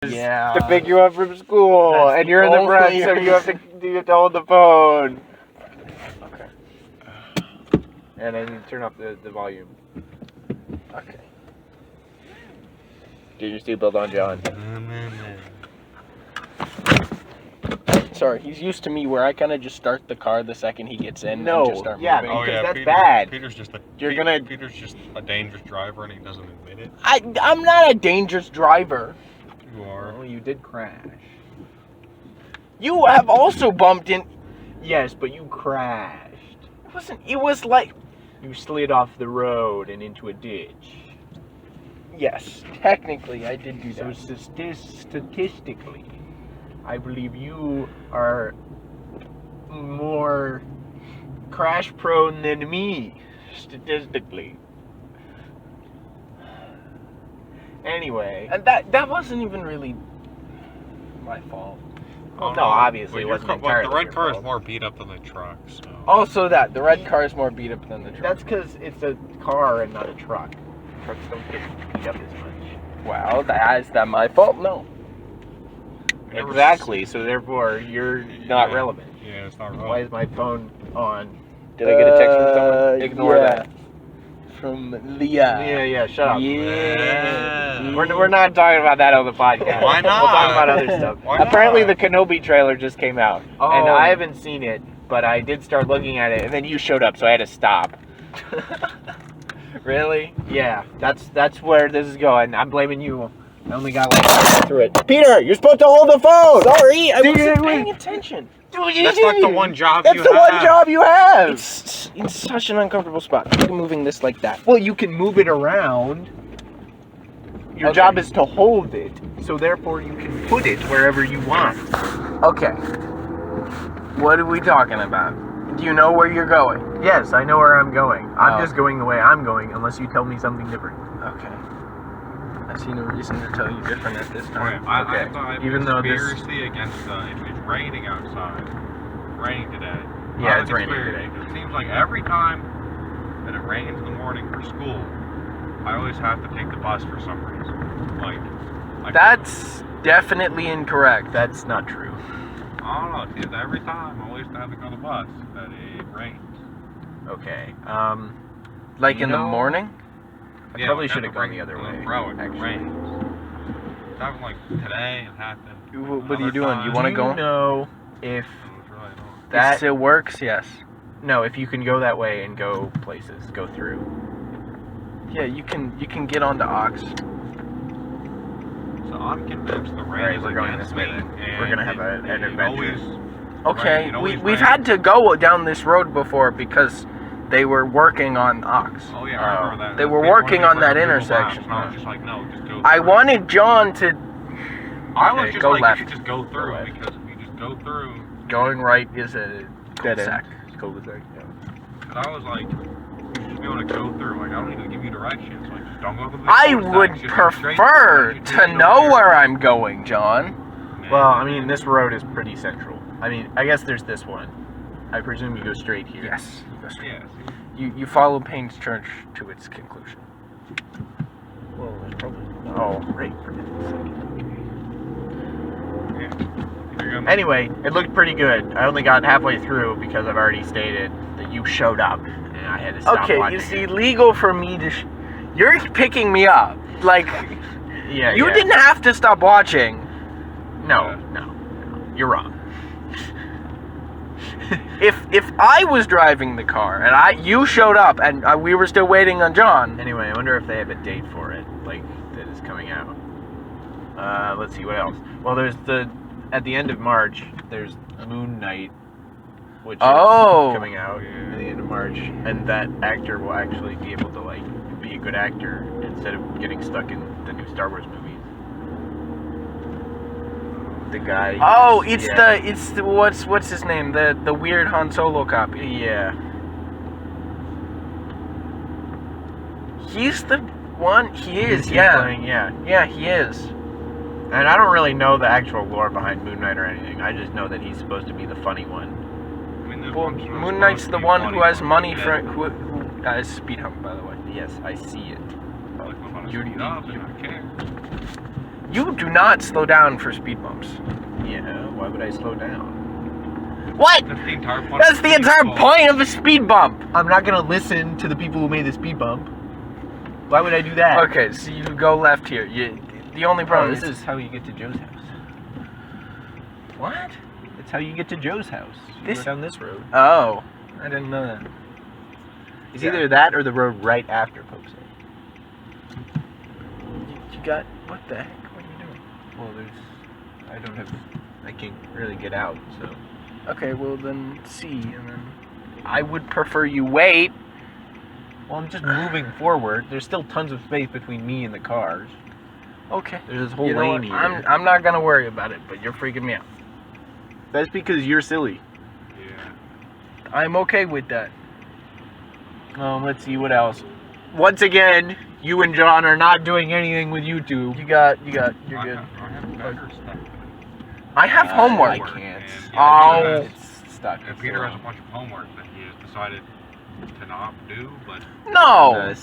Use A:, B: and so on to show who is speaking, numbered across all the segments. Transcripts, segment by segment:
A: Yeah.
B: To pick you up from school,
A: That's
B: and you're in the front, so you have to hold the phone.
A: Okay.
B: And then you turn off the volume.
A: Okay.
B: Get your seatbelt on, John.
A: Sorry, he's used to me where I kind of just start the car the second he gets in and just start
B: yeah,
A: moving.
B: because that's bad.
C: Peter's just a dangerous driver, and he doesn't admit it.
A: I'm not a dangerous driver.
C: You are.
B: Well, you did crash.
A: You have also bumped in.
B: Yes, but you crashed.
A: It wasn't. It was like.
B: You slid off the road and into a ditch.
A: Yes, technically I did do
B: So
A: that.
B: statistically, I believe you are more crash prone than me. Statistically. Anyway.
A: And that wasn't even really my fault.
B: Well, no, obviously it wasn't entirely
C: the red
B: your
C: car is
B: fault.
C: more beat up than the truck, so.
A: Also, the red car is more beat up than the truck.
B: That's because it's a car and not a truck. Trucks don't get beat up as much.
A: Well, is that my fault? No.
B: Exactly. So therefore, you're not relevant.
C: Yeah, it's not relevant.
B: Why is my phone on?
A: Did I get a text from someone? Ignore
B: yeah.
A: that. From Leah.
B: Yeah, shut up.
A: Yeah.
B: We're not talking about that on the podcast.
C: Why not?
B: We'll talk about other stuff.
C: Why
B: Apparently,
C: not?
B: the Kenobi trailer just came out,
A: Oh.
B: and I haven't seen it, but I did start looking at it, and then you showed up, so I had to stop.
A: Really?
B: Yeah, that's where this is going. I'm blaming you. I only got like through it. Peter, you're supposed to hold the phone.
A: Sorry, I wasn't paying attention.
C: That's like the one job
B: That's
C: you
B: the
C: have.
B: one job you have.
A: It's in such an uncomfortable spot. I'm moving this like that.
B: Well, you can move it around. Your
A: Okay.
B: job is to hold it, so therefore you can put it wherever you want.
A: Okay. What are we talking about? Do you know where you're going?
B: Yes, I know where I'm going. I'm
A: Oh.
B: just going the way I'm going, unless you tell me something different.
A: Okay. I see no reason to tell you different at this
C: Okay,
A: time.
C: I'm
B: Even though this-
C: conspiracy against it's raining outside. Raining today.
B: Yeah,
C: I have
B: it's
C: a
B: raining
C: conspiracy.
B: today.
C: It seems like every time that it rains in the morning for school, I always have to take the bus for some reason. Like
A: That's definitely incorrect.
B: That's not true.
C: I don't know. It seems every time I always have to go on the bus that it rains.
B: Okay.
A: Like
B: you
A: in the
B: know-
A: morning?
B: I probably should have gone the other way.
C: Bro, it
B: actually.
C: rains. It's happened like today. It happened.
A: What are you doing? You
C: Another
A: want to
B: Do
A: go?
B: you know if
C: It's really annoying.
A: It
B: that
A: still works, yes.
B: no, if you can go that way and go places, go through.
A: Yeah, you can get onto Ox.
C: So I'm convinced the rain
B: Alright,
C: is
B: we're going
C: against
B: this way
C: me,
B: then.
C: and
B: We're gonna have an
C: it
B: adventure.
C: always-
A: Okay,
C: Right, it always
A: we've
C: rains.
A: had to go down this road before because they were working on Ox.
C: Oh yeah, I remember that.
A: They were
C: Big
A: working
C: one
A: on that
C: for Google
A: intersection.
C: Maps, and I was just like, no, just go.
A: I
C: through.
A: wanted John to.
C: I was
A: Okay,
C: just
A: go
C: like,
A: left.
C: you should just go through
A: left.
C: because if you just go through.
A: Going right is a
B: Dead
A: cul-de-sac.
B: end. Cul-de-sac. Yeah.
C: Because I was like, you should just be able to go through. Like I don't need to give you directions. Like just don't go through the
A: I
C: cul-de-sacs,
A: would
C: just go straight
A: prefer
C: through. You should
A: to
C: just go
A: know
C: there.
A: where I'm going, John.
C: Man.
B: Well, I mean, this road is pretty central. I mean, I guess there's this one. I presume you go straight here.
A: Yes. You go straight.
C: Yeah.
A: You follow Payne's Church to its conclusion.
B: Well, there's probably. Oh, right.
C: Yeah. You're gonna-
B: Anyway, it looked pretty good. I only got halfway through because I've already stated that you showed up and I had to stop
A: Okay,
B: watching
A: you see,
B: it.
A: legal for me to. You're picking me up. Like,
B: Yeah,
A: you
B: yeah.
A: didn't have to stop watching.
B: No, you're wrong.
A: If I was driving the car and you showed up and we were still waiting on John.
B: Anyway, I wonder if they have a date for it, like that is coming out. Let's see what else. Well, there's at the end of March. There's Moon Knight, which is coming out at the end of March, and that actor will actually be able to like be a good actor instead of getting stuck in the new Star Wars movies. The guy.
A: Oh, it's
B: yeah.
A: the what's his name? The weird Han Solo copy.
B: Yeah.
A: He's the one. He is.
B: He's
A: Yeah.
B: playing, yeah.
A: Yeah, he is.
B: And I don't really know the actual lore behind Moon Knight or anything. I just know that he's supposed to be the funny one.
C: I mean, there's
A: Well,
C: one supposed
A: Moon Knight's
C: to
A: the
C: be
A: one
C: funny
A: who has
C: for
A: money
C: it.
A: for who has speed hump, by the way.
B: Yes, I see it.
C: Like, I'm on a
A: You-
C: job and I care.
A: You do not slow down for speed bumps.
B: Yeah, why would I slow down?
A: What?
C: That's the entire point.
A: That's the entire point of a speed bump.
B: I'm not gonna listen to the people who made the speed bump. Why would I do that?
A: Okay, so you go left here. The only problem
B: This is how you get to Joe's house.
A: What?
B: It's how you get to Joe's house. You go down this road.
A: Oh, I didn't know that.
B: It's either that or the road right after Pope's Inn.
A: You got what the heck? What are you doing?
B: Well, I can't really get out, so.
A: Okay, well then C, and then I would prefer you wait.
B: Well, I'm just moving forward. There's still tons of space between me and the cars.
A: Okay.
B: There's this whole
A: You know
B: lane
A: what?
B: here.
A: I'm not gonna worry about it, but you're freaking me out.
B: That's because you're silly.
C: Yeah.
A: I'm okay with that.
B: Let's see what else. Once again, you and John are not doing anything with YouTube.
A: You're good.
C: I have better stuff.
A: I have homework.
B: I can't.
A: Oh.
B: It's stuck.
C: And Peter has a bunch of homework that he has decided to not do, but
A: No.
C: would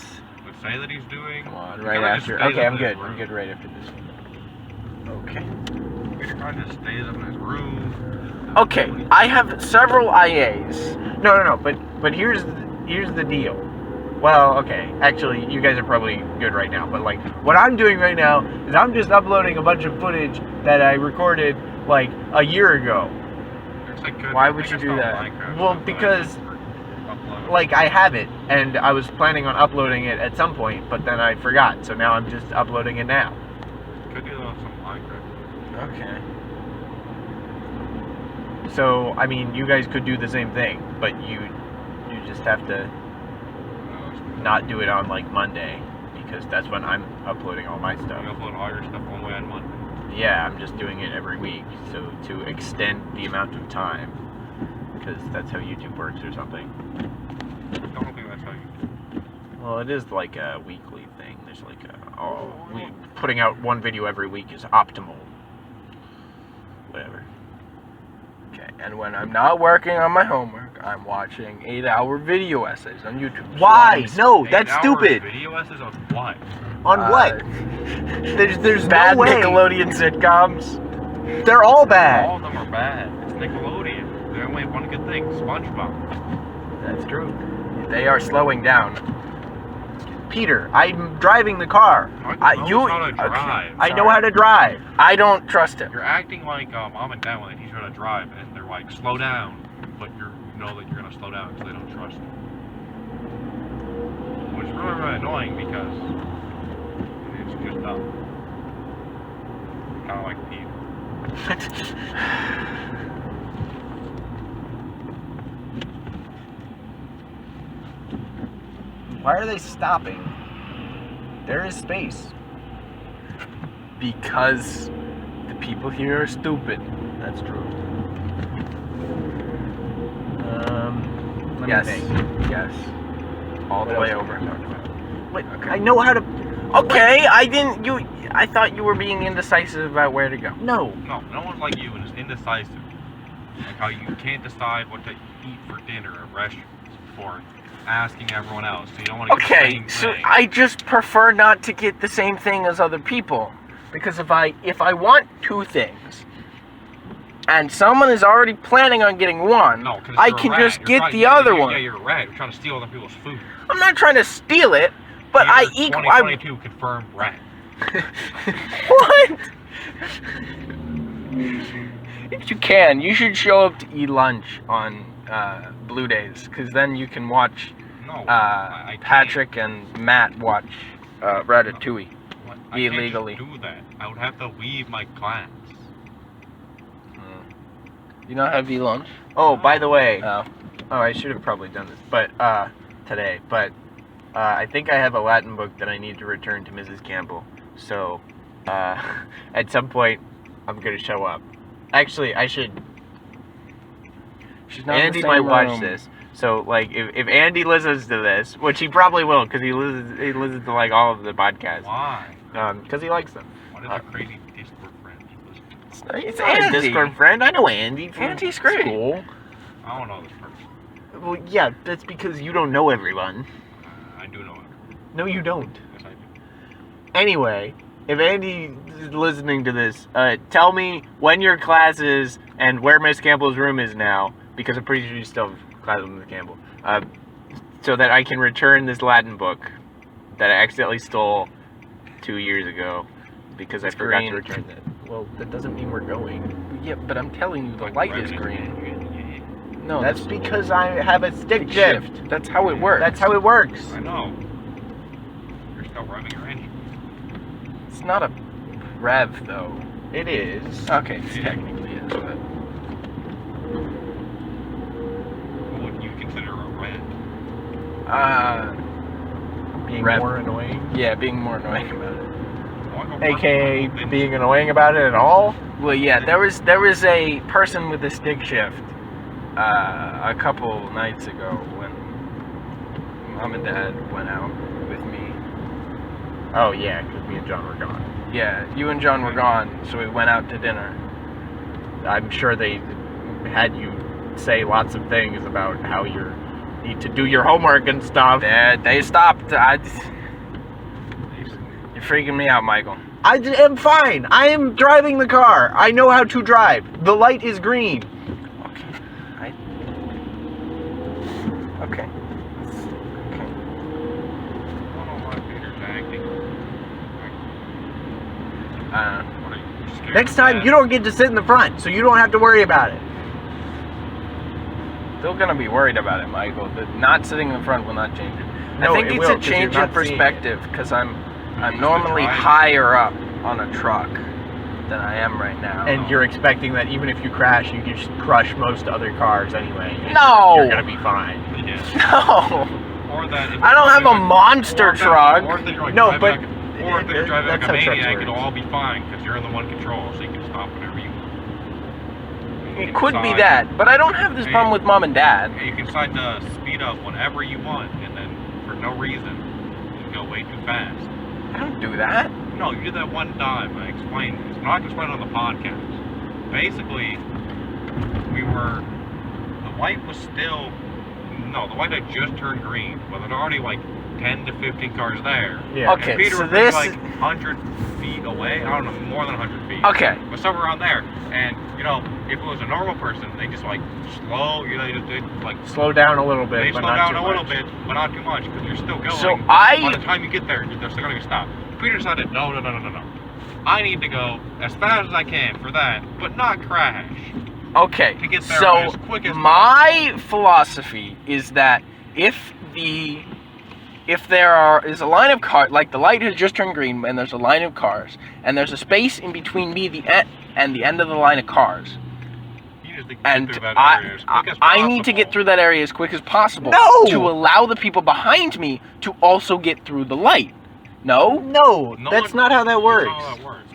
C: say that he's doing.
B: Come on,
C: He
B: right
C: kinda just
B: after.
C: stays
B: Okay,
C: up
B: I'm
C: in his
B: good. I'm
C: room.
B: good right after this one.
A: Okay.
C: Peter kind of just stays up in his room.
A: Okay. I have several IAs.
B: No. But here's the deal. Well, okay. Actually, you guys are probably good right now. But like, what I'm doing right now is I'm just uploading a bunch of footage that I recorded like a year ago.
A: Why would you do that?
B: Well, because like I have it, and I was planning on uploading it at some point, but then I forgot. So now I'm just uploading it now.
C: Could do some Minecraft.
A: Okay.
B: So I mean, you guys could do the same thing, but you just have to not do it on like Monday, because that's when I'm uploading all my
C: You
B: stuff.
C: upload all your stuff one way on Monday.
B: Yeah, I'm just doing it every week, so to extend the amount of time, because that's how YouTube works or something.
C: I don't think that's how you.
B: Well, it is like a weekly thing. There's like putting out one video every week is optimal. Whatever.
A: Okay. And when I'm not working on my homework, I'm watching 8-hour video essays on YouTube.
B: Why? No, that's
C: 8 hours
B: stupid.
C: Video essays on what?
B: On what? There's
A: Bad
B: no way.
A: Nickelodeon sitcoms.
B: They're all bad.
C: All of them are bad. It's Nickelodeon. They only have one good thing: SpongeBob.
A: That's true. They are slowing down.
B: Peter, I'm driving the car.
C: Michael knows how to drive.
B: I know how to drive.
A: I don't trust him.
C: You're acting like mom and dad when they teach you how to drive, and they're like, slow down, but you know that you're gonna slow down because they don't trust you. Which is really, really annoying because it's just dumb. Kind of like Pete.
B: Why are they stopping? There is space.
A: Because the people here are stupid.
B: That's true. Let
A: Yes.
B: me think.
A: Yes. All the
B: What
A: way
B: else
A: over.
B: can we talk about? Wait,
A: Okay.
B: I know how to.
A: Okay, I thought you were being indecisive about where to go.
B: No.
C: No one's like you and is indecisive. Like how you can't decide what to eat for dinner at restaurants before asking everyone else, so you don't want to get the
A: Okay,
C: same
A: so
C: thing.
A: I just prefer not to get the same thing as other people. Because if I want two things, and someone is already planning on getting one,
C: No, 'cause
A: I
C: you're a
A: can
C: rat.
A: just
C: You're
A: get
C: trying-
A: the
C: yeah,
A: other
C: yeah,
A: one.
C: Yeah, you're a rat. You're trying to steal other people's food.
A: I'm not trying to steal it, but I eat.
C: 2022 confirmed rat.
A: What? If you can, you should show up to eat lunch on Blue Days, because then you can watch
C: No, I can't.
A: Patrick and Matt watch Ratatouille.
C: What? I can't
A: illegally.
C: just do that. I would have to leave my class.
A: You not have eat lunch?
B: Oh, by the way.
A: Oh.
B: Oh, I should have probably done this, but today. But I think I have a Latin book that I need to return to Mrs. Campbell. So at some point, I'm gonna show up. Actually, I should.
A: She's not in the
B: Andy
A: same
B: might watch
A: room.
B: this. So like, if Andy listens to this, which he probably will, because he listens to like all of the podcasts.
C: Why?
B: Because he likes them.
C: What is your crazy Discord friend?
A: It's
B: not a
A: Andy.
B: Discord friend. I know Andy from
A: Andy's great.
B: school.
C: I don't know this person.
B: Well, yeah, that's because you don't know everyone.
C: I do know it.
B: No, you don't.
C: Yes, I do.
B: Anyway, if Andy is listening to this, tell me when your class is and where Miss Campbell's room is now, because I'm pretty sure you still have class with Miss Campbell, so that I can return this Latin book that I accidentally stole 2 years ago because I forgot to return it. Well, that doesn't mean we're going.
A: Yeah, but I'm telling you, the light is green. No,
B: that's because I have a stick shift.
A: That's how it works.
B: That's how it works.
C: I know. You're still revving your engine.
A: It's not a rev, though.
B: It is.
A: Okay, it's technically is, but...
C: What would you consider a rev?
B: Being
A: rev.
B: more annoying?
A: Yeah, being more annoying about it.
B: AKA being annoying about it at all?
A: Well, yeah, there was a person with a stick shift a couple nights ago when Mom and Dad went out with me.
B: Oh, yeah, because me and John were gone.
A: Yeah, you and John were gone, so we went out to dinner.
B: I'm sure they had you say lots of things about how you need to do your homework and stuff.
A: They stopped. You're freaking me out, Michael.
B: I am fine. I am driving the car. I know how to drive. The light is green.
A: Okay.
C: I don't know why Peter's acting. What are you, scared
B: Next
C: of
B: time,
C: that?
B: you don't get to sit in the front, so you don't have to worry about it.
A: Still gonna be worried about it, Michael. The not sitting in the front will not change it.
B: No,
A: I think
B: it
A: it's
B: will,
A: a
B: 'cause you're
A: change in
B: not seeing it.
A: perspective because I'm
C: used to
A: normally
C: driving.
A: higher up on a truck than I am right now.
B: And you're expecting that even if you crash, you can just crush most other cars anyway.
A: No!
B: You're gonna be fine.
C: Yeah.
A: No!
C: Or that if
A: I don't have a monster
C: or that-
A: truck.
C: Or if you're like
B: No,
C: driving
B: but
C: like, or if you're driving like
B: that's
C: a
B: how trucks
C: maniac,
B: work.
C: it'll all be fine because you're in the one control, so you can stop whenever you want.
A: It could be that, but I don't have this problem with Mom and Dad.
C: And you can decide to speed up whenever you want, and then for no reason, you go way too fast.
A: I don't do that.
C: No, you did that one time. I explained this. I'm not going to explain it on the podcast. Basically, the light was still, the light had just turned green, but there's already like 10 to 15 cars there.
B: Yeah.
A: Okay,
C: And Peter
A: so
C: was
A: this...
C: like 100 feet away. I don't know, more than 100 feet.
A: Okay.
C: But somewhere around there. And, if it was a normal person, they just like slow, they
B: Slow down a little bit,
C: they
B: but
C: slow
B: not
C: down
B: too
C: a little
B: much.
C: bit, but not too much, because you're still going.
A: So
C: By the time you get there, they're still going to stop. Peter decided, no. I need to go as fast as I can for that, but not crash.
A: Okay,
C: To get there
A: so
C: as quick as
A: my philosophy is that if there is a line of cars, like the light has just turned green and there's a line of cars, and there's a space in between me and the end of the line of cars,
C: You just need to get
A: and
C: through that area as quick as
A: I need to get
C: possible.
A: through that area as quick as possible
B: No!
A: to allow the people behind me to also get through the light. No?
B: No,
C: No
B: that's
C: one-
B: not how that works.
C: That's not how that works.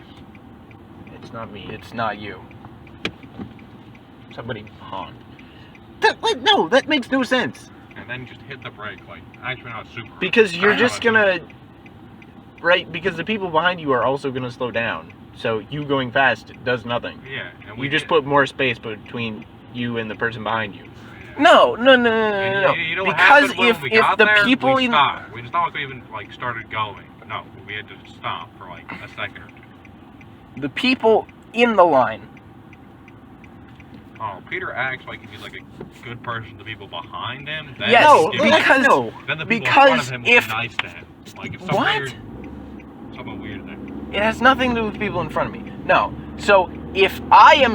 B: It's not me.
A: It's not you.
B: Somebody honk. No, that makes no sense.
C: And then just hit the brake, actually not super.
B: Because you're
C: I know
B: just
C: it's
B: gonna... Right, because the people behind you are also gonna slow down. So you going fast does nothing.
C: Yeah. And
B: You just put more space between you and the person behind you.
A: No.
C: You know what
A: Because
C: happened when
A: if
C: we got
A: the
C: there?
A: people
C: we
A: in
C: stopped. It's not like we even started going. No, we had to stop for a second or two.
A: the people in the line.
C: Oh, Peter acts like he's like a good person to people behind him. Then
A: Yes,
B: No,
A: because
B: no.
C: then the people in front
A: because
C: of him
A: if
C: would be nice to him. Like it's
A: What?
C: something weird there.
A: It has nothing to do with people in front of me. No. So if I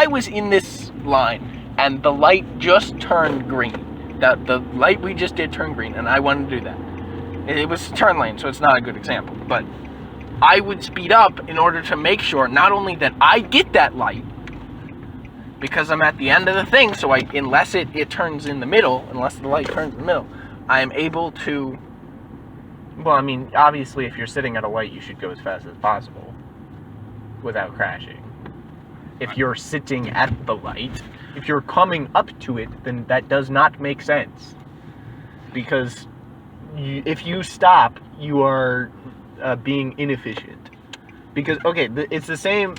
A: was in this line and the light just turned green, the light we just did turn green, and I wanted to do that. It was turn lane, so it's not a good example, but I would speed up in order to make sure not only that I get that light, because I'm at the end of the thing, so unless it turns in the middle, unless the light turns in the middle, I am able to...
B: Well, I mean, obviously, if you're sitting at a light, you should go as fast as possible without crashing. If you're sitting at the light, if you're coming up to it, then that does not make sense. Because if you stop, you are being inefficient. Because, okay, it's the same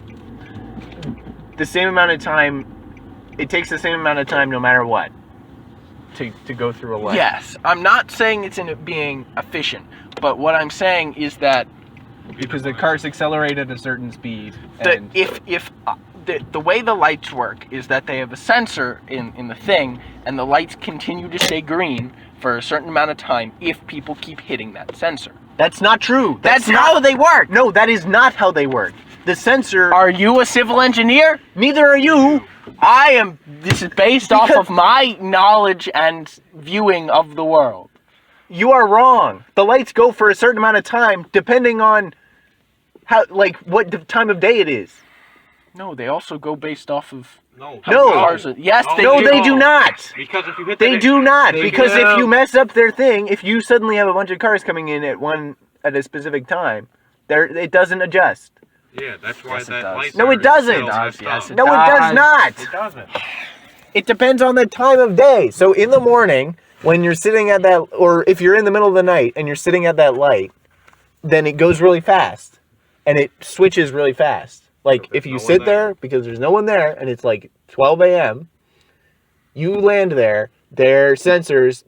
B: amount of time, it takes the same amount of time no matter what to go through a light.
A: Yes, I'm not saying it's in it being efficient, but what I'm saying is that
B: Because the cars accelerate at a certain speed. And
A: The way the lights work is that they have a sensor in the thing, and the lights continue to stay green for a certain amount of time if people keep hitting that sensor.
B: that's not true.
A: That's how they work.
B: No, that is not how they work. The sensor.
A: Are you a civil engineer?
B: Neither are you.
A: I am. This is based off of my knowledge and viewing of the world.
B: You are wrong. The lights go for a certain amount of time, depending on what time of day it is.
A: No, they also go based off of
C: No.
A: cars. Yes, they
B: No,
A: do.
B: they do not.
C: Because if you hit
B: They do not. Because
A: do.
B: if you mess up their thing, if you suddenly have a bunch of cars coming in at a specific time, it doesn't adjust.
C: Yeah, that's why
A: Yes, it
C: that
A: does.
C: light.
B: No, it doesn't.
A: Yes, it
B: No, it does
A: does.
B: not.
C: It doesn't.
B: It depends on the time of day. So in the morning, when you're sitting at that, or if you're in the middle of the night and you're sitting at that light, then it goes really fast, and it switches really fast. Like if you sit there because there's no one there, and it's like 12 a.m., you land there. Their sensors,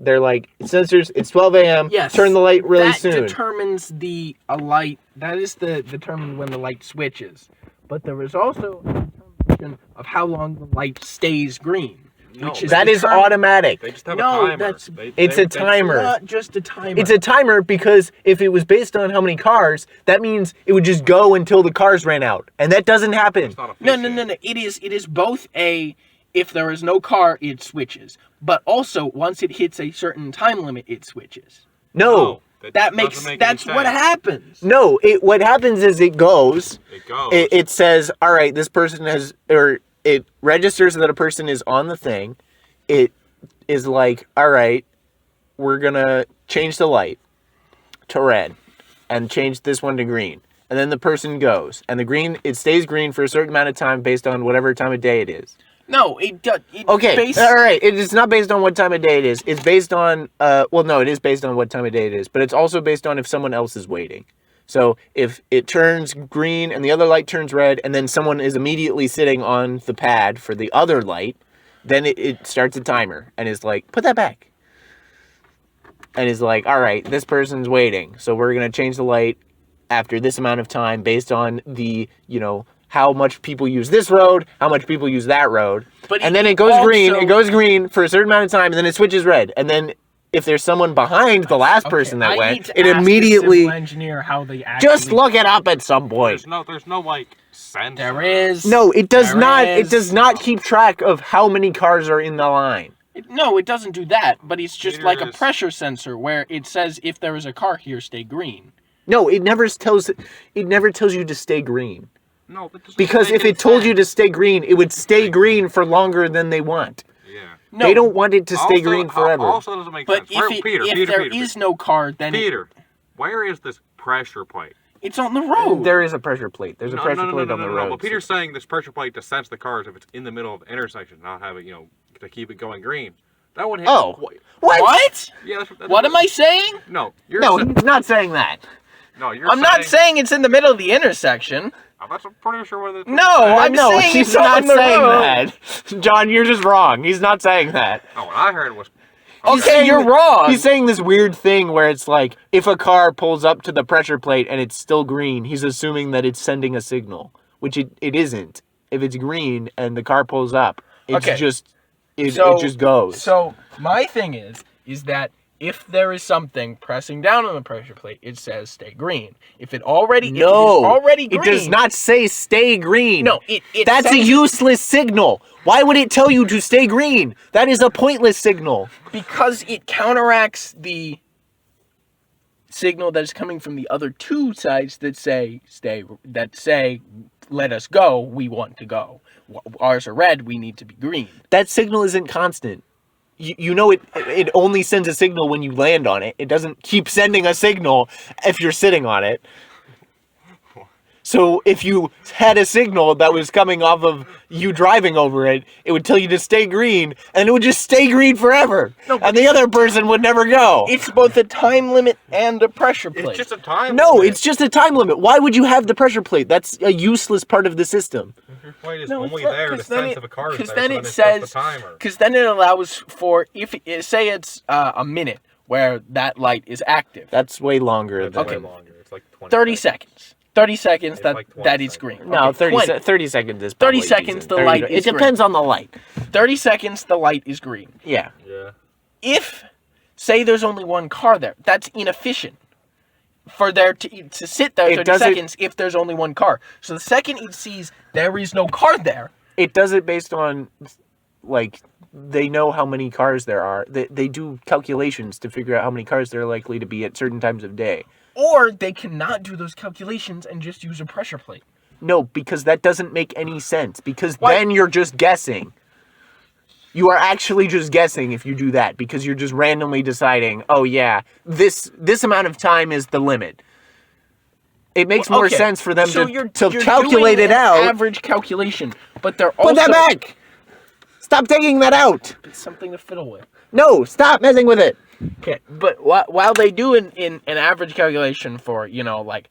B: it's 12 a.m.
A: Yes.
B: Turn the light really
A: that
B: soon.
A: Determines a light. That is determine when the light switches. But there is also a determination of how long the light stays green.
C: No,
A: which is
B: That is
A: determined-
B: automatic.
C: They just have
A: No,
C: a timer.
A: that's-
B: It's a timer.
A: Not just a timer.
B: It's a timer because if it was based on how many cars, that means it would just go until the cars ran out, and that doesn't happen.
C: It's not
A: No.
C: efficient.
A: It is both if there is no car, it switches. But also, once it hits a certain time limit, it switches.
B: No,
A: That's what happens.
B: no. What happens is it goes.
C: It goes.
B: It says, all right, this person has, or it registers that a person is on the thing. It is like, all right, we're gonna change the light to red and change this one to green. And then the person goes, and it stays green for a certain amount of time based on whatever time of day it is.
A: No, it does.
B: Okay, all right. It is not based on what time of day it is. It's based on, it is based on what time of day it is, but it's also based on if someone else is waiting. So if it turns green and the other light turns red, and then someone is immediately sitting on the pad for the other light, then it starts a timer and is like, put that back. And is like, all right, this person's waiting, so we're going to change the light after this amount of time based on the, how much people use this road, how much people use that road. And then it goes green. It goes green for a certain amount of time, and then it switches red. And then if there's someone behind the last person that went, it immediately.
A: Engineer how they actually.
B: Just look it up at some point.
C: There's no like sensor.
A: There is.
B: No, it does
A: There
B: not.
A: is.
B: It does not keep track of how many cars are in the line.
A: No, it doesn't do that. But it's just
C: Neither
A: like a
C: is-
A: pressure sensor where it says if there is a car here, stay green.
B: No, it never tells. It never tells you to stay green.
C: No, that doesn't
B: Because
C: make
B: if
C: any
B: it told you
C: sense.
B: to stay green, it would stay green for longer than they want.
C: Yeah.
A: No,
B: They don't want it to stay
C: Also-
B: green forever.
C: Also doesn't make
A: But
C: sense. Where-
A: if
C: Peter,
A: there is no car, then
C: Peter, where is this pressure plate?
A: it's on the road.
B: There is a pressure plate. There's a pressure
C: no,
B: plate on the road.
C: But Peter's saying this pressure plate to sense the cars if it's in the middle of the intersection, not have it, to keep it going green. That would hit.
B: Oh.
C: What?
A: What?
C: Yeah. That's
A: What am I saying?
C: No, you're.
B: No,
C: sa-
B: he's not saying that.
C: no, you're.
A: I'm not saying it's in the middle of the intersection.
C: I'm pretty sure where the.
A: No, I'm
B: no,
A: saying
B: he's
A: it's
B: not
A: on the
B: saying
A: road.
B: that. John, you're just wrong. He's not saying that.
C: No, what I heard was.
A: Okay, you're wrong.
B: He's saying this weird thing where it's like, if a car pulls up to the pressure plate and it's still green, he's assuming that it's sending a signal, which it isn't. If it's green and the car pulls up, it's
A: Okay.
B: it just goes.
A: So my thing is that if there is something pressing down on the pressure plate, it says stay green. If it is already green,
B: it does not say stay green.
A: No, it
B: That's a
A: says-
B: useless signal. Why would it tell you to stay green? That is a pointless signal.
A: because it counteracts the signal that is coming from the other two sides that say let us go, we want to go. Ours are red, we need to be green.
B: That signal isn't constant. It only sends a signal when you land on it. It doesn't keep sending a signal if you're sitting on it. So if you had a signal that was coming off of you driving over it, it would tell you to stay green, and it would just stay green forever.
A: No, but
B: and the other person would never go.
A: It's both a time limit and a pressure plate.
C: It's just a time.
B: No,
C: limit.
B: it's just a time limit. Why would you have the pressure plate? That's a useless part of the system.
C: Your plate is
A: No, it's
C: only
A: not,
C: there to
A: 'cause then
C: sense
A: it-
C: if a car is there.
A: 'cause then
C: so
A: it
C: it sets
A: says-
C: the timer.
A: Because then it allows for, say it's a minute where that light is active.
B: That's way longer
C: That's
B: than...
C: way longer. It's like 20
A: 30 seconds. 30 seconds
C: It's
A: that
C: like 20
A: that is
C: seconds.
A: green.
D: No,
A: Okay,
D: 30 seconds is
A: 30
D: probably
A: seconds
D: decent.
A: the
D: 30
A: light
D: It
A: is
D: depends on the light.
A: 30 seconds the light is green.
D: Yeah.
C: Yeah.
A: If, say there's only one car there, that's inefficient for there to sit there
D: It
A: 30
D: doesn't-
A: seconds if there's only one car. So the second it sees there is no car there,
D: It does it based on, like, they know how many cars there are. They do calculations to figure out how many cars there are likely to be at certain times of day.
A: or they cannot do those calculations and just use a pressure plate.
D: No, because that doesn't make any sense. Because
A: Why?
D: then you're just guessing. You are actually just guessing if you do that. Because you're just randomly deciding, oh yeah, this amount of time is the limit. It makes more
A: Okay,
D: sense for them
A: so
D: to
A: you're
D: calculate
A: doing
D: it
A: an
D: out.
A: average calculation, but they're also
D: Put that back! Stop taking that out!
A: It's something to fiddle with.
D: No, stop messing with it!
A: Okay, but while they do an average calculation for, like,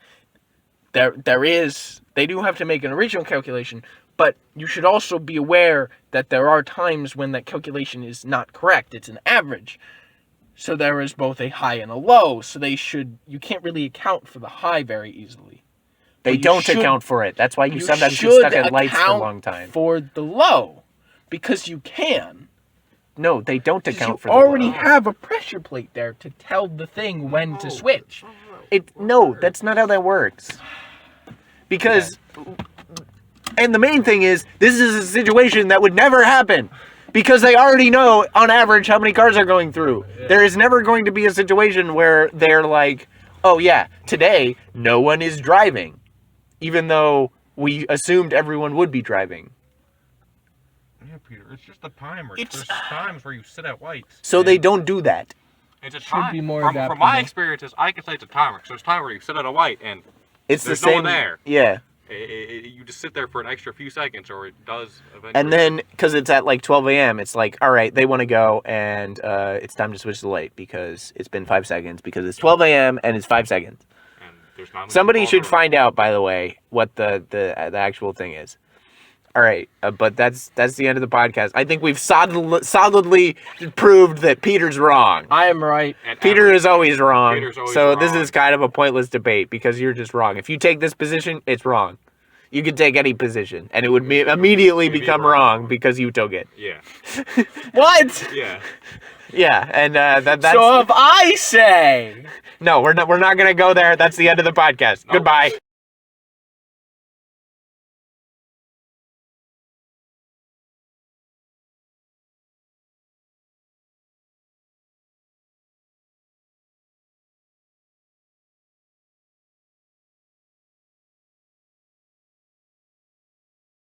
A: they do have to make an original calculation, but you should also be aware that there are times when that calculation is not correct. It's an average. So there is both a high and a low, so you can't really account for the high very easily.
D: They
A: But you
D: don't
A: should-
D: account for it. That's why you sometimes get
A: should
D: stuck at lights for a
A: account
D: long time.
A: for the low, because you can.
D: No, they don't
A: Because
D: account
A: you
D: for the
A: already
D: low.
A: have a pressure plate there to tell the thing when to switch.
D: No, that's not how that works. Because, and the main thing is, this is a situation that would never happen. Because they already know, on average, how many cars are going through. There is never going to be a situation where they're like, oh yeah, today, no one is driving. Even though we assumed everyone would be driving.
C: Yeah, Peter, it's just a timer.
A: It's-
C: There's times where you sit at lights.
D: So they don't do that.
C: It's a
A: Should
C: time.
A: be more
C: from
A: adaptable.
C: my experiences, I can say it's a timer. So there's a time where you sit at a light and
D: It's
C: There's
D: the
C: no
D: same.
C: one there.
D: Yeah.
C: you just sit there for an extra few seconds, or it does eventually.
D: And then, because it's at like 12 a.m., it's like, all right, they want to go, and it's time to switch the light because it's been 5 seconds, because it's 12 a.m. and it's 5 seconds.
C: And there's not many
D: Somebody
C: people
D: should
C: on the road.
D: find out, by the way, what the actual thing is. All right, but that's the end of the podcast. I think we've solidly proved that Peter's wrong.
A: I am right.
C: And
D: Peter is always wrong.
C: Peter's always
D: So this
C: wrong.
D: is kind of a pointless debate because you're just wrong. If you take this position, it's wrong. You could take any position, and it would immediately
C: You'd be
D: become
C: wrong.
D: wrong because you took it.
C: Yeah.
A: What?
C: Yeah.
D: Yeah, and that's
A: So if I say...
D: no, we're not gonna go there. That's the end of the podcast.
C: No.
D: Goodbye.